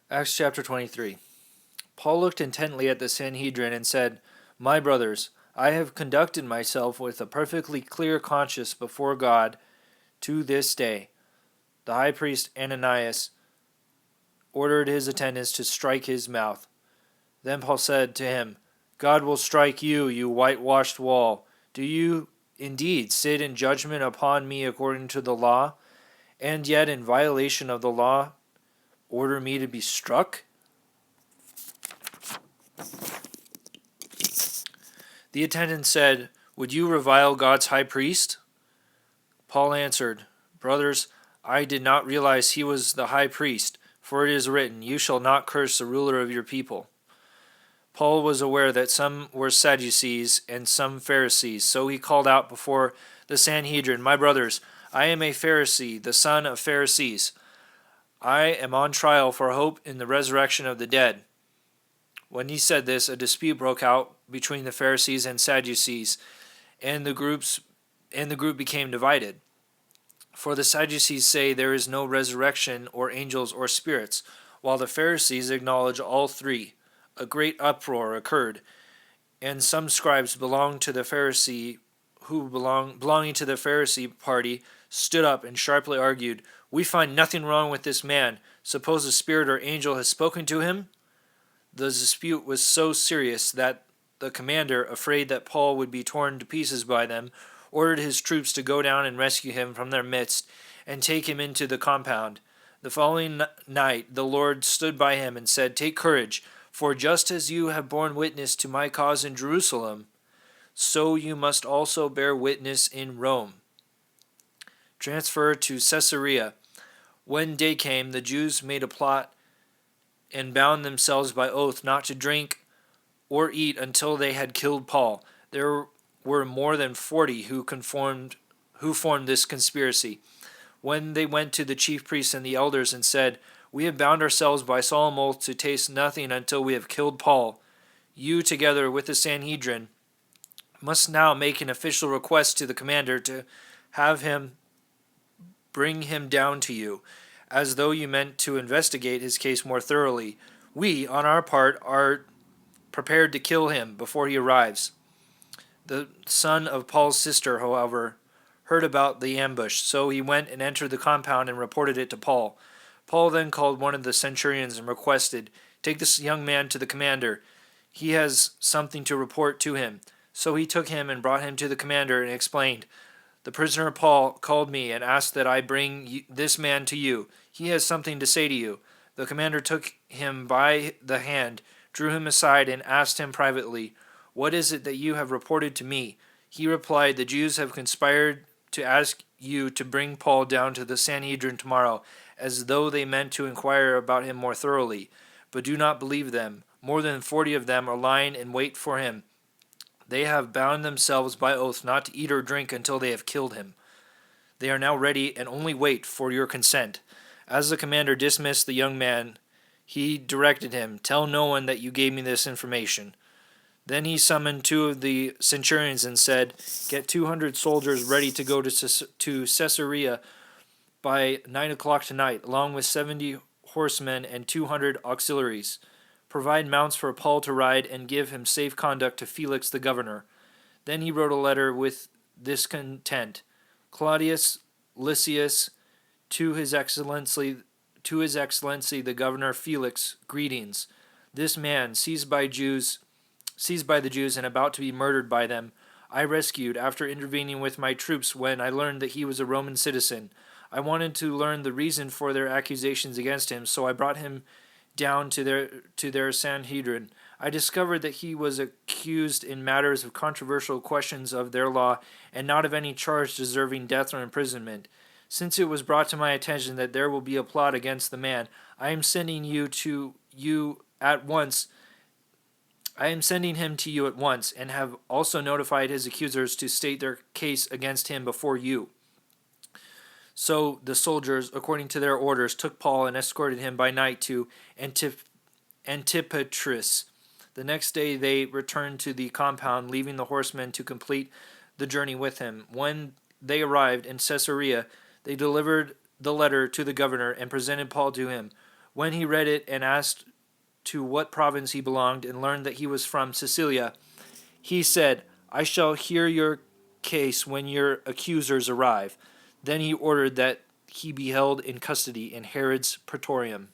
Acts chapter 23. Paul looked intently at the Sanhedrin and said, My brothers, I have conducted myself with a perfectly clear conscience before God to this day. The high priest Ananias ordered his attendants to strike his mouth. Then Paul said to him, God will strike you, you whitewashed wall. Do you indeed sit in judgment upon me according to the law, and yet in violation of the law order me to be struck? The attendant said, Would you revile God's high priest? Paul answered, Brothers, I did not realize he was the high priest, for it is written, You shall not curse the ruler of your people. Paul was aware that some were Sadducees and some Pharisees, so he called out before the Sanhedrin, My brothers, I am a Pharisee, the son of Pharisees. I am on trial for hope in the resurrection of the dead. When he said this, a dispute broke out between the Pharisees and Sadducees, and the group became divided. For the Sadducees say there is no resurrection or angels or spirits, while the Pharisees acknowledge all three. A great uproar occurred, and some scribes belonging to the Pharisee party stood up and sharply argued, We find nothing wrong with this man. Suppose a spirit or angel has spoken to him? The dispute was so serious that the commander, afraid that Paul would be torn to pieces by them, ordered his troops to go down and rescue him from their midst and take him into the compound. The following night the Lord stood by him and said, Take courage, for just as you have borne witness to my cause in Jerusalem, so you must also bear witness in Rome. Transfer to Caesarea. When day came, the Jews made a plot and bound themselves by oath not to drink or eat until they had killed Paul. There were more than 40 who formed this conspiracy. When they went to the chief priests and the elders and said, We have bound ourselves by solemn oath to taste nothing until we have killed Paul, you, together with the Sanhedrin, must now make an official request to the commander to have him bring him down to you, as though you meant to investigate his case more thoroughly. We, on our part, are prepared to kill him before he arrives. The son of Paul's sister, however, heard about the ambush, so he went and entered the compound and reported it to Paul. Paul then called one of the centurions and requested, Take this young man to the commander. He has something to report to him. So he took him and brought him to the commander and explained, The prisoner Paul called me and asked that I bring this man to you. He has something to say to you. The commander took him by the hand, drew him aside, and asked him privately, What is it that you have reported to me? He replied, The Jews have conspired to ask you to bring Paul down to the Sanhedrin tomorrow, as though they meant to inquire about him more thoroughly. But do not believe them. More than 40 of them are lying in wait for him. They have bound themselves by oath not to eat or drink until they have killed him. They are now ready and only wait for your consent. As the commander dismissed the young man, he directed him, Tell no one that you gave me this information. Then he summoned 2 of the centurions and said, Get 200 soldiers ready to go to Caesarea by 9 o'clock tonight, along with 70 horsemen and 200 auxiliaries. Provide mounts for Paul to ride and give him safe conduct to Felix the governor. Then he wrote a letter with this content, Claudius Lysias, to his excellency the governor Felix, greetings. This man, seized by the Jews and about to be murdered by them, I rescued after intervening with my troops when I learned that he was a Roman citizen. I wanted to learn the reason for their accusations against him, so I brought him down to their Sanhedrin. I discovered that he was accused in matters of controversial questions of their law, and not of any charge deserving death or imprisonment. Since it was brought to my attention that there will be a plot against the man, I am sending him to you at once, and have also notified his accusers to state their case against him before you. So the soldiers, according to their orders, took Paul and escorted him by night to Antipatris. The next day they returned to the compound, leaving the horsemen to complete the journey with him. When they arrived in Caesarea, they delivered the letter to the governor and presented Paul to him. When he read it and asked to what province he belonged and learned that he was from Sicilia, he said, "I shall hear your case when your accusers arrive." Then he ordered that he be held in custody in Herod's praetorium.